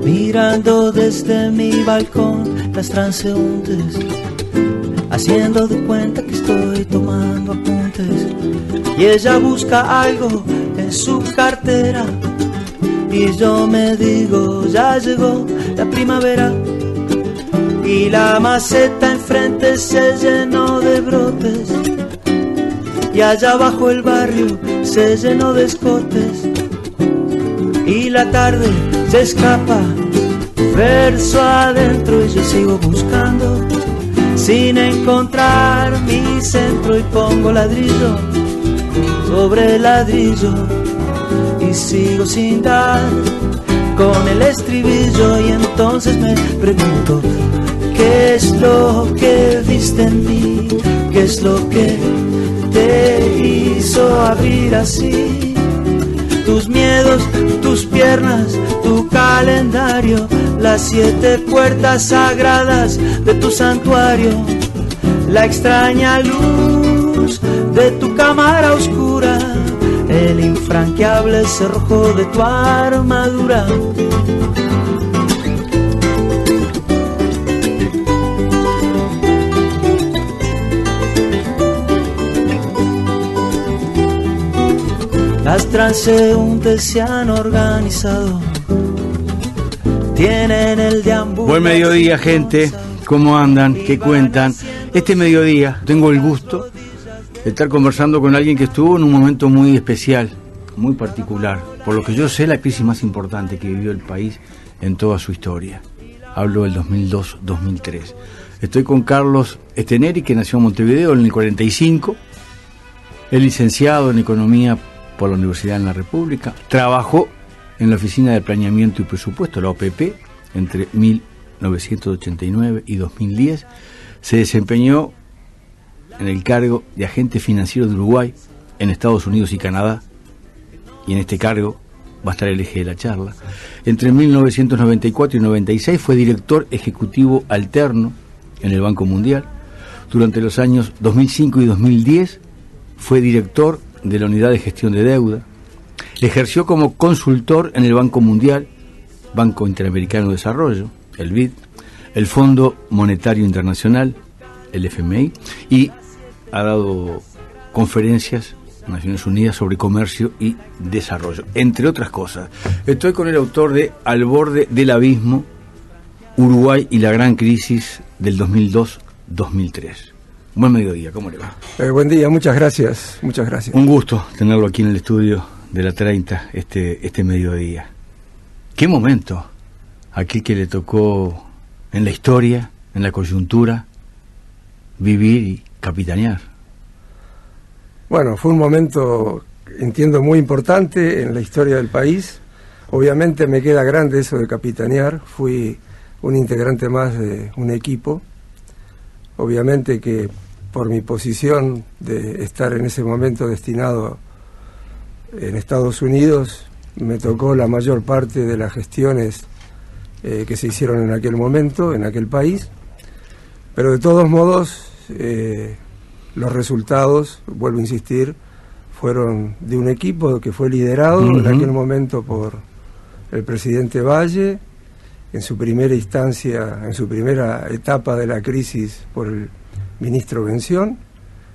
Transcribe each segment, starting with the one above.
Mirando desde mi balcón las transeúntes, haciendo de cuenta que estoy tomando apuntes. Y ella busca algo en su cartera y yo me digo, ya llegó la primavera. Y la maceta enfrente se llenó de brotes y allá abajo el barrio se llenó de escotes. Y la tarde se escapa verso adentro y yo sigo buscando sin encontrar mi centro y pongo ladrillo sobre ladrillo y sigo sin dar con el estribillo. Y entonces me pregunto, ¿qué es lo que viste en mí? ¿Qué es lo que te hizo abrir así tus miedos, tus piernas, tu calendario, las 7 puertas sagradas de tu santuario, la extraña luz de tu cámara oscura, el infranqueable cerrojo de tu armadura? Las transeúntes se han organizado, tienen el deambulante. Buen mediodía, gente. ¿Cómo andan? ¿Qué cuentan? Este mediodía tengo el gusto de estar conversando con alguien que estuvo en un momento muy especial, muy particular. Por lo que yo sé, la crisis más importante que vivió el país en toda su historia. Hablo del 2002-2003. Estoy con Carlos Steneri, que nació en Montevideo en el 45. Es licenciado en Economía por la Universidad de la República. Trabajó en la Oficina de Planeamiento y Presupuesto, la OPP, entre 1989 y 2010. Se desempeñó en el cargo de agente financiero de Uruguay en Estados Unidos y Canadá, y en este cargo va a estar el eje de la charla. Entre 1994 y 96 fue director ejecutivo alterno en el Banco Mundial. Durante los años 2005 y 2010 fue director de la Unidad de Gestión de Deuda. Ejerció como consultor en el Banco Mundial, Banco Interamericano de Desarrollo, el BID, el Fondo Monetario Internacional, el FMI, y ha dado conferencias en Naciones Unidas sobre comercio y desarrollo, entre otras cosas. Estoy con el autor de Al borde del abismo, Uruguay y la gran crisis del 2002-2003. Buen mediodía, ¿cómo le va? Buen día, muchas gracias, muchas gracias. Un gusto tenerlo aquí en el estudio de la 30 este mediodía. ¿Qué momento aquel que le tocó en la historia, en la coyuntura, vivir y capitanear? Bueno, fue un momento, entiendo, muy importante en la historia del país. Obviamente me queda grande eso de capitanear, fui un integrante más de un equipo. Obviamente que por mi posición de estar en ese momento destinado en Estados Unidos, me tocó la mayor parte de las gestiones que se hicieron en aquel momento, en aquel país. Pero de todos modos, los resultados, vuelvo a insistir, fueron de un equipo que fue liderado en aquel momento por el presidente Valle, en su primera instancia, en su primera etapa de la crisis, por el ministro Bención,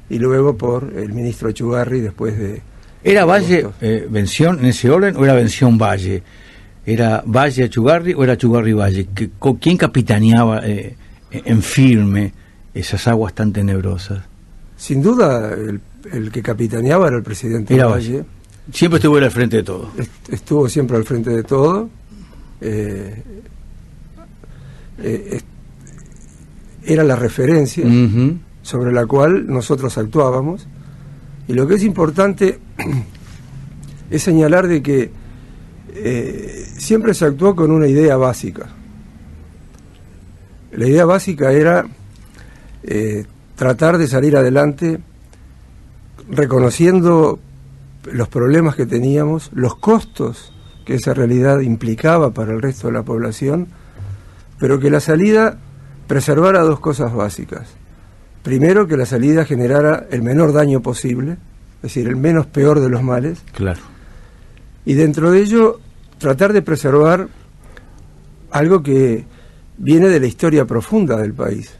y luego por el ministro Echugarri después de... ¿Era Valle Bención en ese orden o era Bención Valle? ¿Era Valle Echugarri o era Echugarri Valle? ¿Quién capitaneaba en firme esas aguas tan tenebrosas? Sin duda, el que capitaneaba era el presidente Valle. Siempre estuvo al frente de todo. Estuvo siempre al frente de todo. Era la referencia sobre la cual nosotros actuábamos, y lo que es importante es señalar de que siempre se actuó con una idea básica. La idea básica era tratar de salir adelante reconociendo los problemas que teníamos, los costos que esa realidad implicaba para el resto de la población, pero que la salida preservara dos cosas básicas. Primero, que la salida generara el menor daño posible, es decir, el menos peor de los males. Claro. Y dentro de ello, tratar de preservar algo que viene de la historia profunda del país,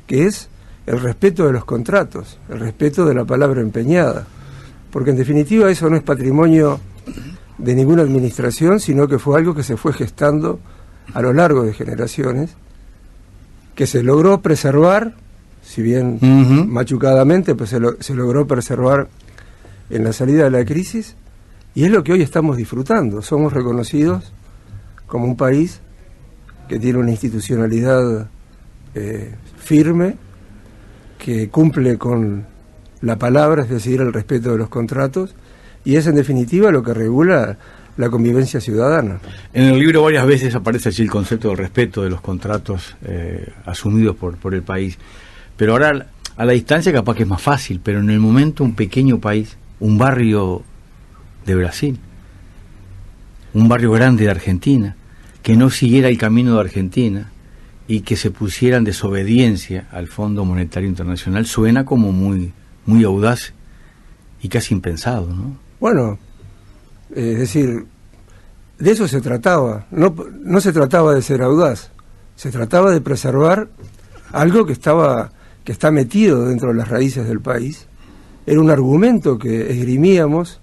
que es el respeto de los contratos, el respeto de la palabra empeñada. Porque en definitiva eso no es patrimonio de ninguna administración, sino que fue algo que se fue gestando a lo largo de generaciones, que se logró preservar, si bien machucadamente, pues se logró preservar en la salida de la crisis, y es lo que hoy estamos disfrutando. Somos reconocidos como un país que tiene una institucionalidad firme, que cumple con la palabra, es decir, el respeto de los contratos, y es en definitiva lo que regula la convivencia ciudadana. En el libro varias veces aparece así el concepto del respeto de los contratos asumidos por el país, pero ahora a la distancia capaz que es más fácil, pero en el momento un pequeño país, un barrio de Brasil, un barrio grande de Argentina, que no siguiera el camino de Argentina y que se pusiera en desobediencia al Fondo Monetario Internacional, suena como muy audaz y casi impensado, ¿no? Bueno, es decir, de eso se trataba. No se trataba de ser audaz, se trataba de preservar algo que está metido dentro de las raíces del país. Era un argumento que esgrimíamos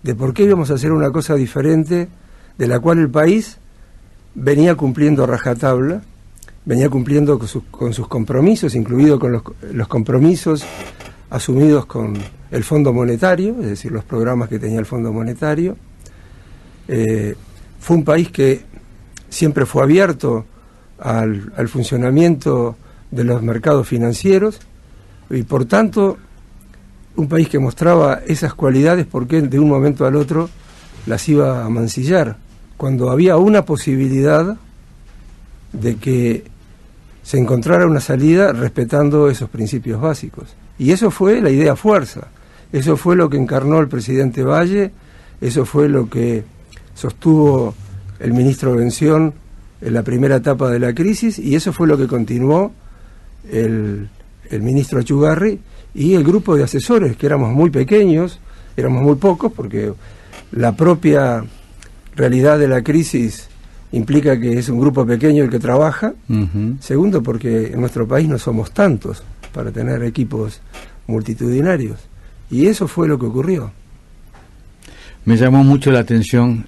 de por qué íbamos a hacer una cosa diferente, de la cual el país venía cumpliendo a rajatabla, venía cumpliendo con sus compromisos, incluido con los compromisos asumidos con el Fondo Monetario, es decir, los programas que tenía el Fondo Monetario. Fue un país que siempre fue abierto al funcionamiento de los mercados financieros y, por tanto, un país que mostraba esas cualidades porque de un momento al otro las iba a mancillar, cuando había una posibilidad de que se encontrara una salida respetando esos principios básicos. Y eso fue la idea fuerza, eso fue lo que encarnó el presidente Valle, eso fue lo que sostuvo el ministro Bención en la primera etapa de la crisis, y eso fue lo que continuó el ministro Achugarri y el grupo de asesores, que éramos muy pequeños, éramos muy pocos, porque la propia realidad de la crisis implica que es un grupo pequeño el que trabaja. Segundo, porque en nuestro país no somos tantos para tener equipos multitudinarios, y eso fue lo que ocurrió. Me llamó mucho la atención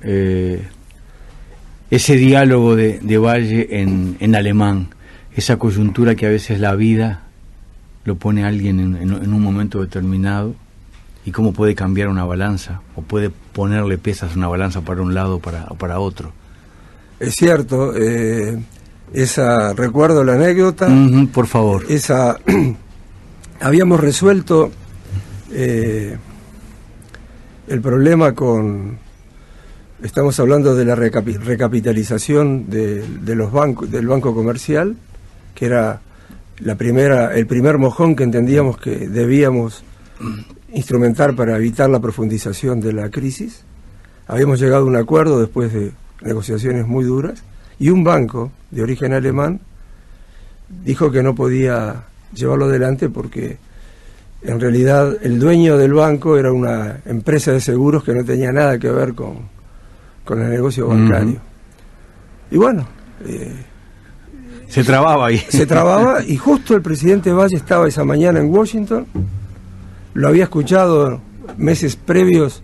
ese diálogo de Valle en alemán, esa coyuntura que a veces la vida lo pone a alguien en un momento determinado, y cómo puede cambiar una balanza, o puede ponerle pesas a una balanza para un lado o para otro. Es cierto, recuerdo la anécdota. Por favor. Habíamos resuelto el problema estamos hablando de la recapitalización de los bancos, del Banco Comercial, que era el primer mojón que entendíamos que debíamos instrumentar para evitar la profundización de la crisis. Habíamos llegado a un acuerdo después de negociaciones muy duras, y un banco de origen alemán dijo que no podía llevarlo adelante porque en realidad el dueño del banco era una empresa de seguros que no tenía nada que ver con el negocio bancario. Y bueno, se trababa ahí. Se trababa, y justo el presidente Valle estaba esa mañana en Washington. Lo había escuchado meses previos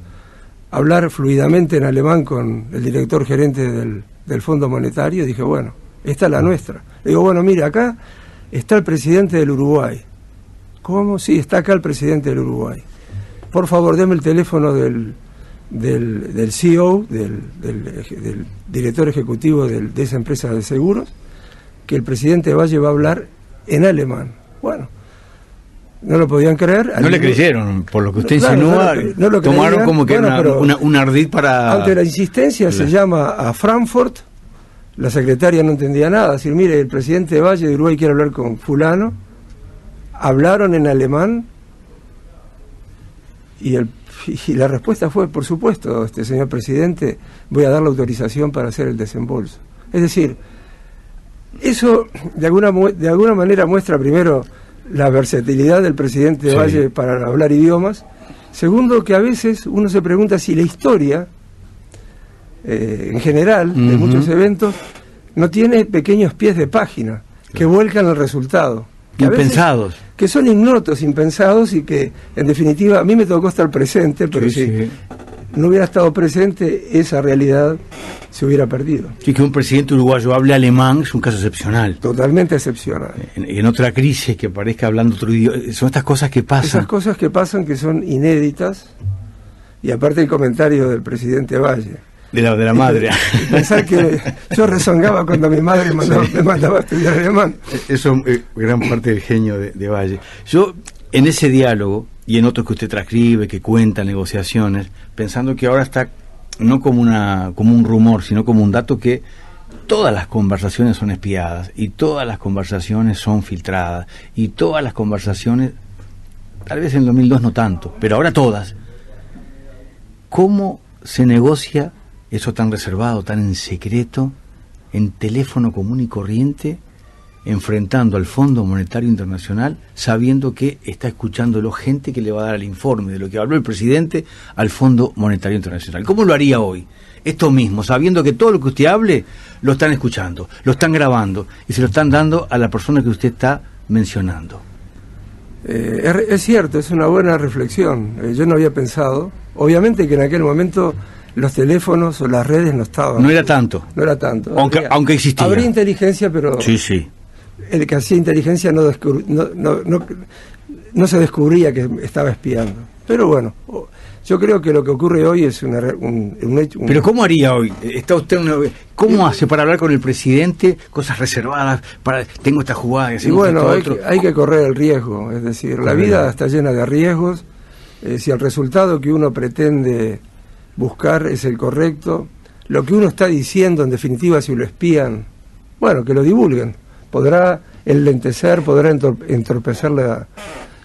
hablar fluidamente en alemán con el director gerente del Fondo Monetario. Dije, bueno, esta es la nuestra. Le digo, bueno, mira, acá está el presidente del Uruguay. ¿Cómo? Sí, está acá el presidente del Uruguay. Por favor, deme el teléfono del CEO, del director ejecutivo de esa empresa de seguros, que el presidente Valle va a hablar en alemán. Bueno, no lo podían creer. No le creyeron, por lo que usted insinúa, no lo tomaron creían, como que bueno, un ardid para... Ante la insistencia se llama a Frankfurt, la secretaria no entendía nada, decir, mire, el presidente de Valle de Uruguay quiere hablar con fulano, hablaron en alemán, y la respuesta fue, por supuesto, señor presidente, voy a dar la autorización para hacer el desembolso. Es decir, eso de alguna manera muestra primero la versatilidad del presidente de Valle para hablar idiomas. Segundo, que a veces uno se pregunta si la historia, en general, de muchos eventos, no tiene pequeños pies de página que vuelcan el resultado. Impensados. Que son ignotos, impensados, y que, en definitiva, a mí me tocó estar presente, pero si no hubiera estado presente, esa realidad se hubiera perdido. Sí, que un presidente uruguayo hable alemán es un caso excepcional. Totalmente excepcional. En otra crisis que aparezca hablando otro idioma, son estas cosas que pasan. Esas cosas que pasan, que son inéditas, y aparte el comentario del presidente Valle. De la madre. Y pensar que yo rezongaba cuando mi madre me mandaba a estudiar alemán. Eso es gran parte del genio de Valle. Yo, en ese diálogo, y en otros que usted transcribe, que cuenta negociaciones, pensando que ahora está no como un rumor, sino como un dato, que todas las conversaciones son espiadas, y todas las conversaciones son filtradas, y todas las conversaciones, tal vez en 2002 no tanto, pero ahora todas. ¿Cómo se negocia eso tan reservado, tan en secreto, en teléfono común y corriente, enfrentando al Fondo Monetario Internacional, sabiendo que está escuchándolo gente que le va a dar el informe de lo que habló el presidente al Fondo Monetario Internacional? ¿Cómo lo haría hoy? Esto mismo, sabiendo que todo lo que usted hable lo están escuchando, lo están grabando y se lo están dando a la persona que usted está mencionando. Es cierto, es una buena reflexión. Yo no había pensado, obviamente que en aquel momento los teléfonos o las redes no estaban. No era tanto. No era tanto. Aunque existía. Habría inteligencia, pero sí. El que hacía inteligencia no se descubría que estaba espiando. Pero bueno, yo creo que lo que ocurre hoy es un hecho. Pero ¿cómo haría hoy? ¿Está usted ¿Cómo hace para hablar con el presidente? Cosas reservadas, tengo esta jugada. Y bueno, hay que correr el riesgo. Es decir, la vida está llena de riesgos. Si el resultado que uno pretende buscar es el correcto, lo que uno está diciendo, en definitiva, si lo espían, bueno, que lo divulguen. Podrá enlentecer, podrá entorpecer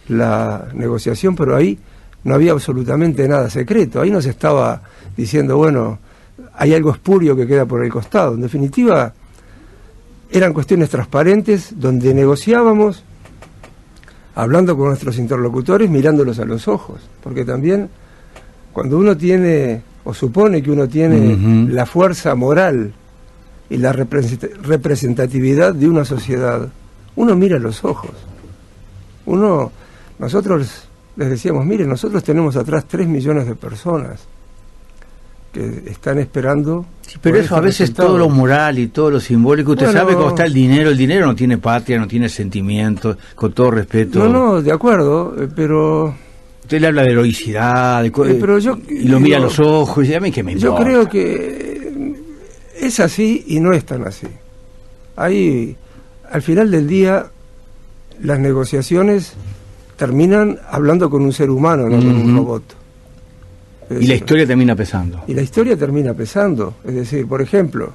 la negociación, pero ahí no había absolutamente nada secreto. Ahí no se estaba diciendo, bueno, hay algo espurio que queda por el costado. En definitiva, eran cuestiones transparentes donde negociábamos hablando con nuestros interlocutores, mirándolos a los ojos, porque también cuando uno tiene, o supone que uno tiene la fuerza moral y la representatividad de una sociedad, uno mira a los ojos. Nosotros les decíamos, mire, nosotros tenemos atrás 3 millones de personas que están esperando. Sí, pero eso a veces resultado. Todo lo moral y todo lo simbólico, usted sabe cómo está el dinero no tiene patria, no tiene sentimientos, con todo respeto. No, de acuerdo, pero... Usted le habla de heroicidad, pero yo, y lo mira a los ojos, y a mí que me importa. Yo creo que es así y no es tan así. Ahí, al final del día, las negociaciones terminan hablando con un ser humano, no con un robot. Y la historia termina pesando. Y la historia termina pesando. Es decir, por ejemplo,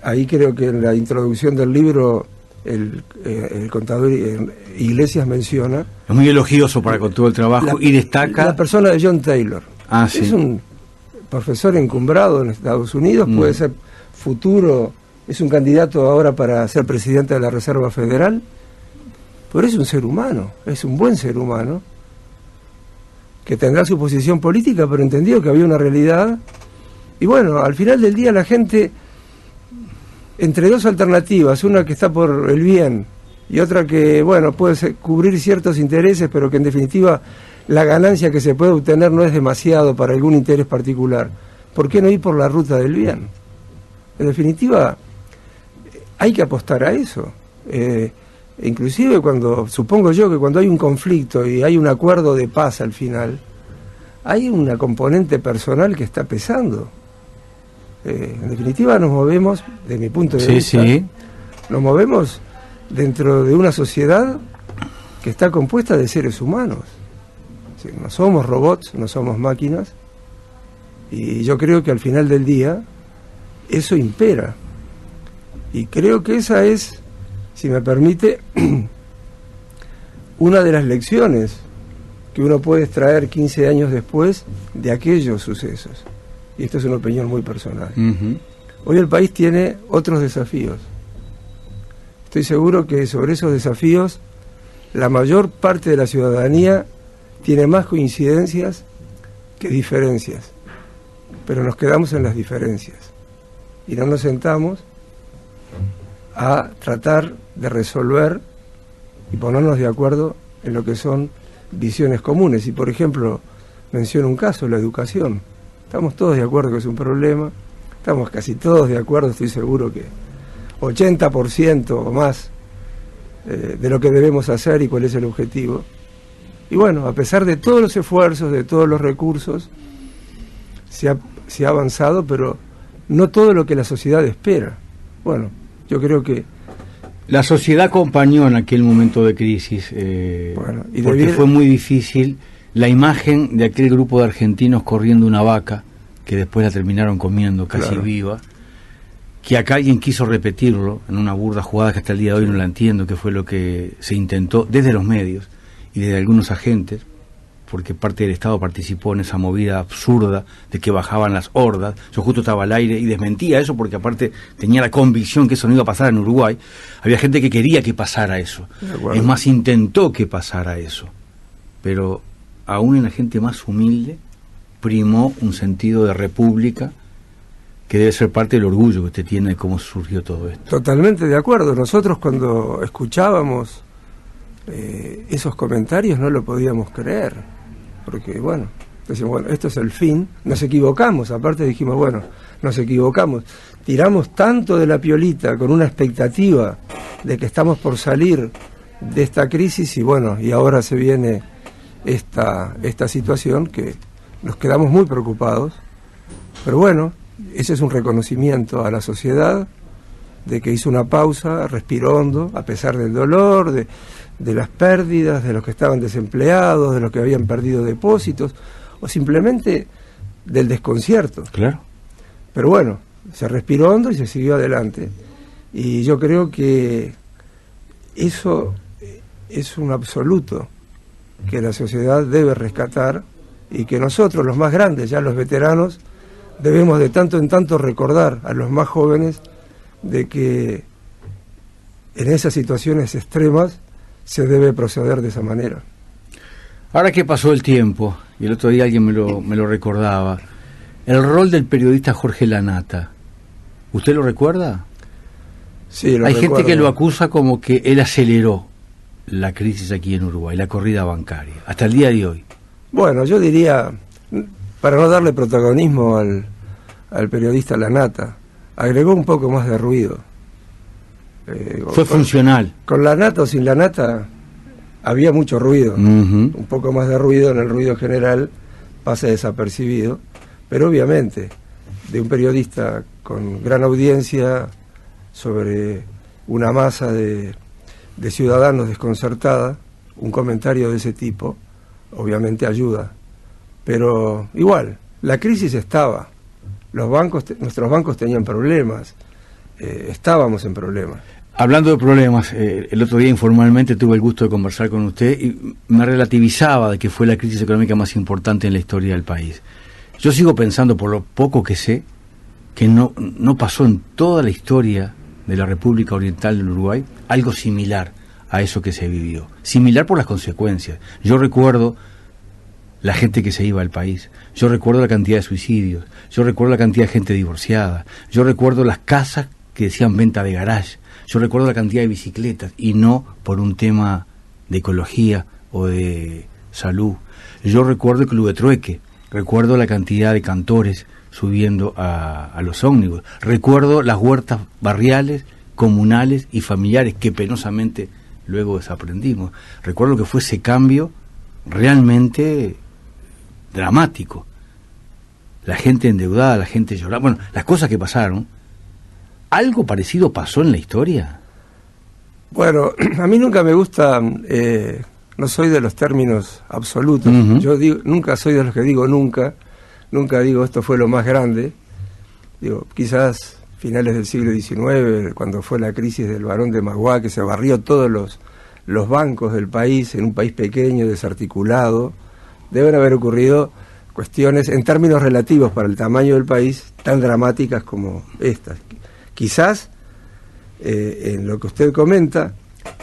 ahí creo que en la introducción del libro el contador Iglesias menciona... Es muy elogioso con todo el trabajo y destaca... La persona de John Taylor. Sí. Es un profesor encumbrado en Estados Unidos, puede ser futuro, es un candidato ahora para ser presidente de la Reserva Federal, pero es un ser humano, es un buen ser humano, que tendrá su posición política, pero entendió que había una realidad. Y bueno, al final del día la gente, entre dos alternativas, una que está por el bien y otra que, bueno, puede cubrir ciertos intereses, pero que en definitiva la ganancia que se puede obtener no es demasiado para algún interés particular, ¿por qué no ir por la ruta del bien? En definitiva, hay que apostar a eso. Inclusive supongo yo que cuando hay un conflicto y hay un acuerdo de paz al final, hay una componente personal que está pesando. En definitiva nos movemos, desde mi punto de vista, nos movemos dentro de una sociedad que está compuesta de seres humanos. No somos robots, no somos máquinas, y yo creo que al final del día eso impera. Y creo que esa es, si me permite, una de las lecciones que uno puede extraer 15 años después de aquellos sucesos. Y esto es una opinión muy personal. Hoy el país tiene otros desafíos. Estoy seguro que sobre esos desafíos la mayor parte de la ciudadanía tiene más coincidencias que diferencias, pero nos quedamos en las diferencias y no nos sentamos a tratar de resolver y ponernos de acuerdo en lo que son visiones comunes. Y por ejemplo, menciono un caso, la educación. Estamos todos de acuerdo que es un problema, estamos casi todos de acuerdo, estoy seguro que 80% o más de lo que debemos hacer y cuál es el objetivo. Y bueno, a pesar de todos los esfuerzos, de todos los recursos, se ha avanzado, pero no todo lo que la sociedad espera. Bueno, yo creo que la sociedad acompañó en aquel momento de crisis, porque fue muy difícil la imagen de aquel grupo de argentinos corriendo una vaca, que después la terminaron comiendo casi viva, que acá alguien quiso repetirlo en una burda jugada que hasta el día de hoy no la entiendo, que fue lo que se intentó desde los medios y desde algunos agentes, porque parte del Estado participó en esa movida absurda de que bajaban las hordas. Yo justo estaba al aire y desmentía eso porque aparte tenía la convicción que eso no iba a pasar en Uruguay. Había gente que quería que pasara eso. Es más, intentó que pasara eso. Pero aún en la gente más humilde primó un sentido de república que debe ser parte del orgullo que usted tiene de cómo surgió todo esto. Totalmente de acuerdo. Nosotros cuando escuchábamos esos comentarios no lo podíamos creer. Porque bueno, decimos, bueno, esto es el fin, nos equivocamos, aparte dijimos, bueno, nos equivocamos, tiramos tanto de la piolita con una expectativa de que estamos por salir de esta crisis y bueno, y ahora se viene esta situación que nos quedamos muy preocupados, pero bueno, ese es un reconocimiento a la sociedad de que hizo una pausa, respiró hondo, a pesar del dolor, de las pérdidas, de los que estaban desempleados, de los que habían perdido depósitos, o simplemente del desconcierto. Claro. Pero bueno, se respiró hondo y se siguió adelante. Y yo creo que eso es un absoluto que la sociedad debe rescatar y que nosotros, los más grandes, ya los veteranos, debemos de tanto en tanto recordar a los más jóvenes de que en esas situaciones extremas se debe proceder de esa manera. Ahora que pasó el tiempo, y el otro día alguien me lo recordaba, el rol del periodista Jorge Lanata, ¿usted lo recuerda? Sí, lo Hay recuerdo. gente que lo acusa como que él aceleró la crisis aquí en Uruguay, la corrida bancaria, hasta el día de hoy. Bueno, yo diría, para no darle protagonismo al periodista Lanata, agregó un poco más de ruido. Fue funcional. Con la nata o sin la nata había mucho ruido. Un poco más de ruido en el ruido general pasa desapercibido, pero obviamente de un periodista con gran audiencia sobre una masa de ciudadanos desconcertada, un comentario de ese tipo obviamente ayuda. Pero igual, la crisis estaba. Nuestros bancos tenían problemas. Estábamos en problemas. Hablando de problemas, el otro día informalmente tuve el gusto de conversar con usted y me relativizaba de que fue la crisis económica más importante en la historia del país. Yo sigo pensando, por lo poco que sé, que no pasó en toda la historia de la República Oriental del Uruguay algo similar a eso que se vivió. Similar por las consecuencias. Yo recuerdo la gente que se iba al país, yo recuerdo la cantidad de suicidios, yo recuerdo la cantidad de gente divorciada, yo recuerdo las casas que decían venta de garage, yo recuerdo la cantidad de bicicletas, y no por un tema de ecología o de salud. Yo recuerdo el Club de Trueque, recuerdo la cantidad de cantores subiendo a los ómnibus, recuerdo las huertas barriales, comunales y familiares que penosamente luego desaprendimos. Recuerdo que fue ese cambio realmente dramático. La gente endeudada, la gente lloraba, bueno, las cosas que pasaron. ¿Algo parecido pasó en la historia? Bueno, a mí nunca me gusta, no soy de los términos absolutos. Yo nunca soy de los que digo nunca digo esto fue lo más grande. Digo, quizás finales del siglo XIX, cuando fue la crisis del Barón de Magua, que se barrió todos los bancos del país, en un país pequeño, desarticulado. Deben haber ocurrido cuestiones, en términos relativos para el tamaño del país, tan dramáticas como estas. Quizás, en lo que usted comenta,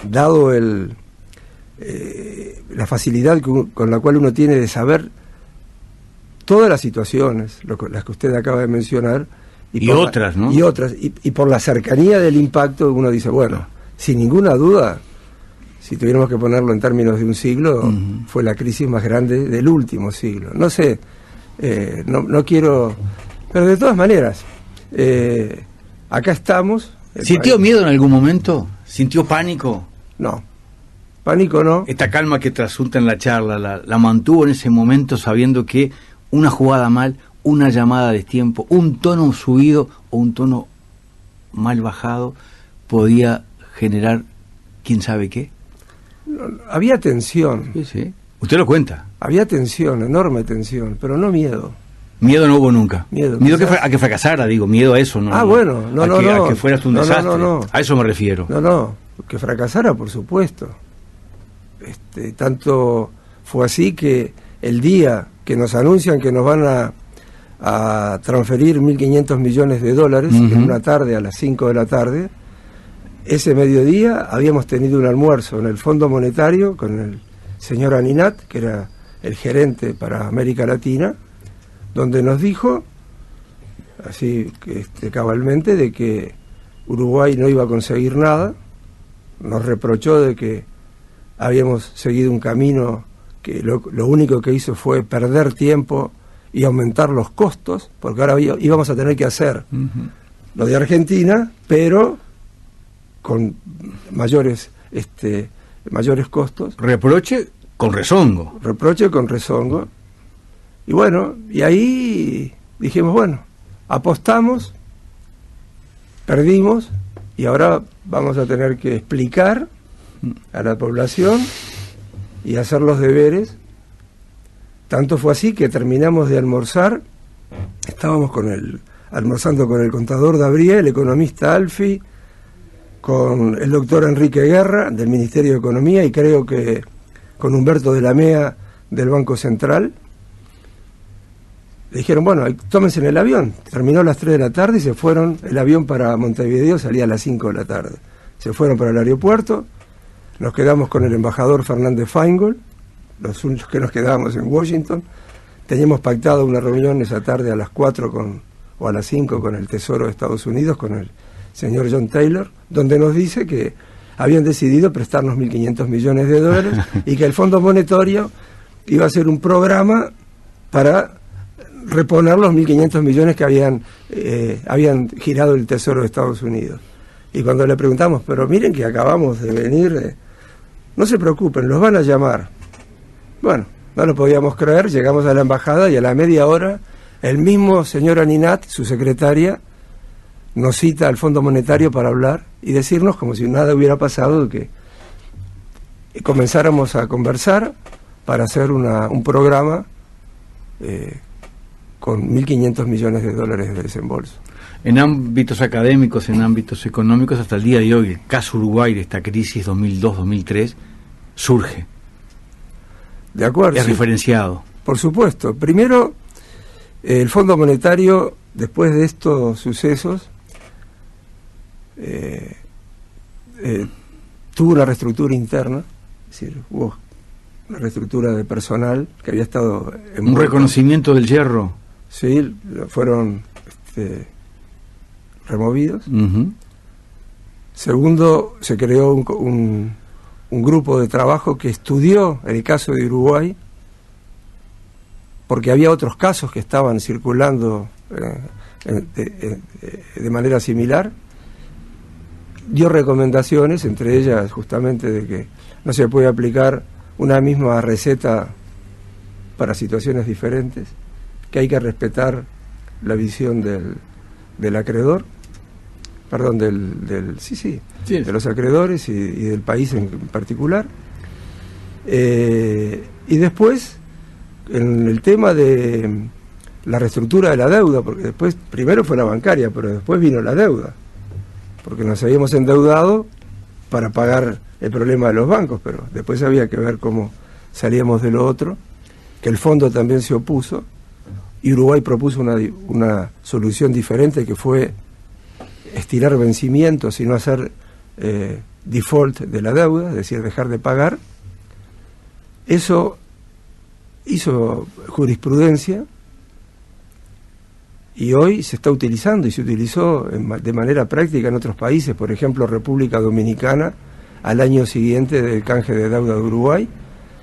dado la facilidad con la cual uno tiene de saber todas las situaciones, las que usted acaba de mencionar, y otras, ¿no? Y otras, y por la cercanía del impacto, uno dice, bueno, sin ninguna duda, si tuviéramos que ponerlo en términos de un siglo, fue la crisis más grande del último siglo. No sé, no quiero... Pero de todas maneras, acá estamos... ¿Sintió miedo en algún momento? ¿Sintió pánico? No, pánico no. Esta calma que trasunta en la charla, la mantuvo en ese momento sabiendo que una jugada mal, una llamada a destiempo, un tono subido o un tono mal bajado podía generar quién sabe qué. Había tensión. Sí, sí. Usted lo cuenta. Había tensión, enorme tensión, pero no miedo. Miedo no hubo nunca. Miedo a que fracasara, digo, miedo a eso, ¿no? Bueno, no. A que fueras un desastre. No. A eso me refiero. No, que fracasara, por supuesto. Tanto fue así que el día que nos anuncian que nos van a transferir 1.500 millones de dólares en una tarde a las 5 de la tarde, ese mediodía habíamos tenido un almuerzo en el Fondo Monetario con el señor Aninat, que era el gerente para América Latina, donde nos dijo, así cabalmente, de que Uruguay no iba a conseguir nada. Nos reprochó de que habíamos seguido un camino que lo único que hizo fue perder tiempo y aumentar los costos, porque ahora íbamos a tener que hacer lo de Argentina, pero con mayores costos. Reproche con rezongo. Y bueno, y ahí dijimos, bueno, apostamos, perdimos, y ahora vamos a tener que explicar a la población y hacer los deberes. Tanto fue así que terminamos de almorzar, estábamos almorzando con el contador Gabriel, el economista Alfi, con el doctor Enrique Guerra del Ministerio de Economía y creo que con Humberto de la Mea del Banco Central. Le dijeron, bueno, tómense en el avión. Terminó a las 3 de la tarde y se fueron. El avión para Montevideo salía a las 5 de la tarde. Se fueron para el aeropuerto. Nos quedamos con el embajador Fernández Feingold, los únicos que nos quedábamos en Washington. Teníamos pactado una reunión esa tarde a las 4 o a las 5 con el Tesoro de Estados Unidos, con el señor John Taylor, donde nos dice que habían decidido prestarnos 1.500 millones de dólares y que el Fondo Monetario iba a hacer un programa para reponer los 1.500 millones que habían girado el Tesoro de Estados Unidos. Y cuando le preguntamos, pero miren que acabamos de venir, no se preocupen, los van a llamar. Bueno, no lo podíamos creer, llegamos a la embajada y a la media hora el mismo señor Aninat, su secretaria, nos cita al Fondo Monetario para hablar y decirnos como si nada hubiera pasado, que comenzáramos a conversar para hacer un programa con 1.500 millones de dólares de desembolso. En ámbitos académicos, en ámbitos económicos, hasta el día de hoy, el caso Uruguay de esta crisis 2002-2003 surge. De acuerdo. Es sí, referenciado. Por supuesto. Primero, el Fondo Monetario, después de estos sucesos, tuvo una reestructura interna, es decir, hubo una reestructura de personal que había estado un reconocimiento del hierro. Sí, fueron removidos. Segundo, se creó un grupo de trabajo que estudió el caso de Uruguay, porque había otros casos que estaban circulando de manera similar. Dio recomendaciones, entre ellas justamente de que no se puede aplicar una misma receta para situaciones diferentes, que hay que respetar la visión del acreedor, perdón, de los acreedores y del país en particular. Y después, en el tema de la reestructura de la deuda, porque después, primero fue la bancaria, pero después vino la deuda, porque nos habíamos endeudado para pagar el problema de los bancos, pero después había que ver cómo salíamos de lo otro, que el fondo también se opuso, y Uruguay propuso una solución diferente, que fue estirar vencimientos y no hacer default de la deuda, es decir, dejar de pagar. Eso hizo jurisprudencia y hoy se está utilizando y se utilizó de manera práctica en otros países, por ejemplo República Dominicana, al año siguiente del canje de deuda de Uruguay.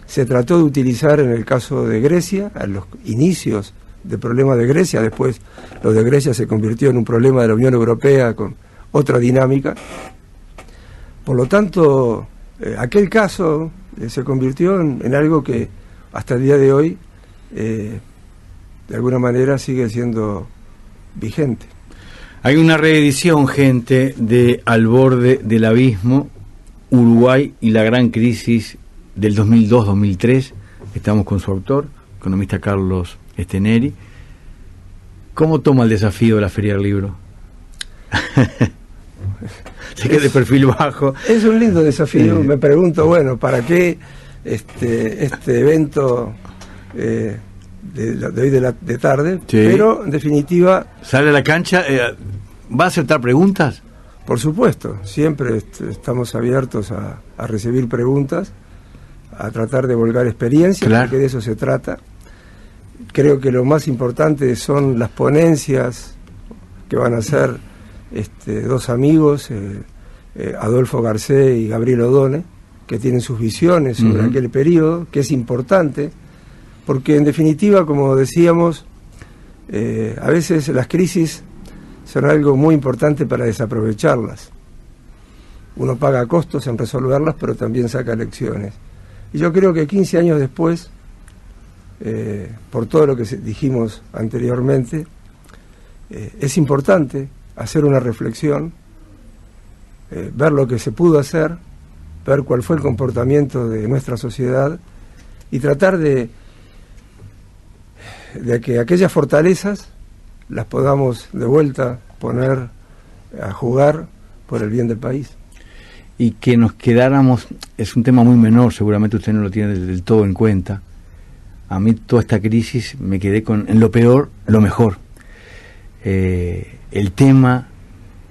Se trató de utilizar en el caso de Grecia, a los inicios del problema de Grecia, después lo de Grecia se convirtió en un problema de la Unión Europea con otra dinámica. Por lo tanto, aquel caso se convirtió en algo que hasta el día de hoy, de alguna manera, sigue siendo vigente. Hay una reedición, gente, de Al borde del abismo, Uruguay y la gran crisis del 2002-2003. Estamos con su autor, economista Carlos Steneri. ¿Cómo toma el desafío de la Feria del Libro? Sé que de perfil bajo. Es un lindo desafío. Me pregunto, bueno, ¿para qué este evento de hoy de tarde? Sí. Pero, en definitiva... ¿Sale a la cancha? ¿Va a aceptar preguntas? Por supuesto. Siempre estamos abiertos a recibir preguntas, a tratar de volcar experiencias, claro, porque de eso se trata. Creo que lo más importante son las ponencias que van a hacer dos amigos, Adolfo Garcés y Gabriel Odone, que tienen sus visiones sobre aquel periodo, que es importante, porque en definitiva, como decíamos, a veces las crisis son algo muy importante para desaprovecharlas. Uno paga costos en resolverlas, pero también saca lecciones. Y yo creo que 15 años después, por todo lo que dijimos anteriormente, es importante hacer una reflexión, ver lo que se pudo hacer, ver cuál fue el comportamiento de nuestra sociedad y tratar de que aquellas fortalezas las podamos de vuelta poner a jugar por el bien del país. Y que nos quedáramos, es un tema muy menor, seguramente usted no lo tiene del todo en cuenta. A mí toda esta crisis me quedé con, en lo peor, lo mejor. El tema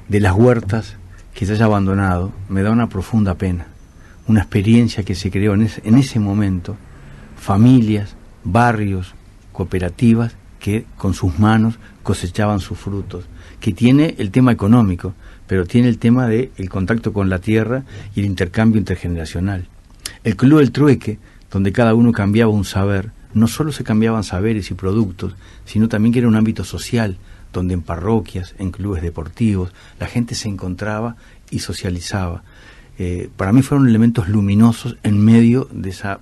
de las huertas que se haya abandonado me da una profunda pena. Una experiencia que se creó en ese momento, familias, barrios, cooperativas que con sus manos cosechaban sus frutos, que tiene el tema económico, pero tiene el tema del contacto con la tierra y el intercambio intergeneracional. El Club del Trueque, donde cada uno cambiaba un saber, no solo se cambiaban saberes y productos, sino también que era un ámbito social, donde en parroquias, en clubes deportivos, la gente se encontraba y socializaba. Para mí fueron elementos luminosos en medio de esa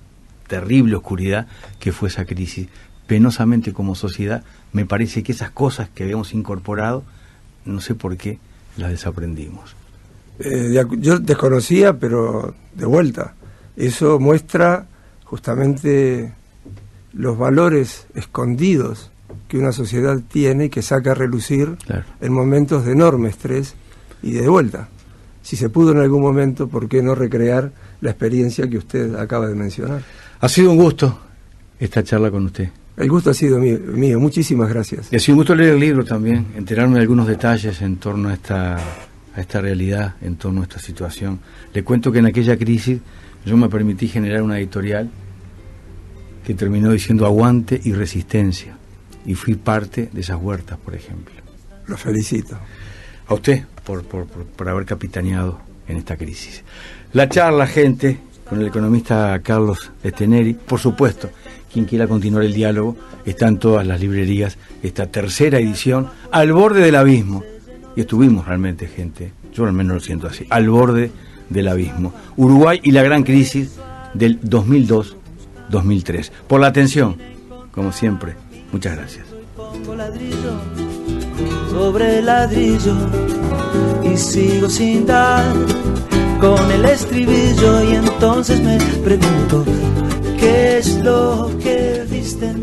terrible oscuridad que fue esa crisis. Penosamente, como sociedad, me parece que esas cosas que habíamos incorporado, no sé por qué, las desaprendimos. Yo desconocía, pero de vuelta, eso muestra justamente los valores escondidos que una sociedad tiene y que saca a relucir, claro, en momentos de enorme estrés. Y de vuelta, si se pudo en algún momento, ¿por qué no recrear la experiencia que usted acaba de mencionar? Ha sido un gusto esta charla con usted. El gusto ha sido mío. Muchísimas gracias. Y ha sido un gusto leer el libro también, enterarme de algunos detalles en torno a esta realidad, en torno a esta situación. Le cuento que en aquella crisis yo me permití generar una editorial que terminó diciendo aguante y resistencia, y fui parte de esas huertas, por ejemplo. Lo felicito. A usted por haber capitaneado en esta crisis. La charla, gente, con el economista Carlos Steneri. Por supuesto, quien quiera continuar el diálogo, está en todas las librerías esta tercera edición, Al borde del abismo. Y estuvimos realmente, gente, yo al menos lo siento así, al borde del abismo. Uruguay y la gran crisis del 2002-2003. Por la atención, como siempre, muchas gracias. Pongo ladrillo sobre ladrillo y sigo sin dar con el estribillo, y entonces me pregunto, ¿qué es lo que viste en mí?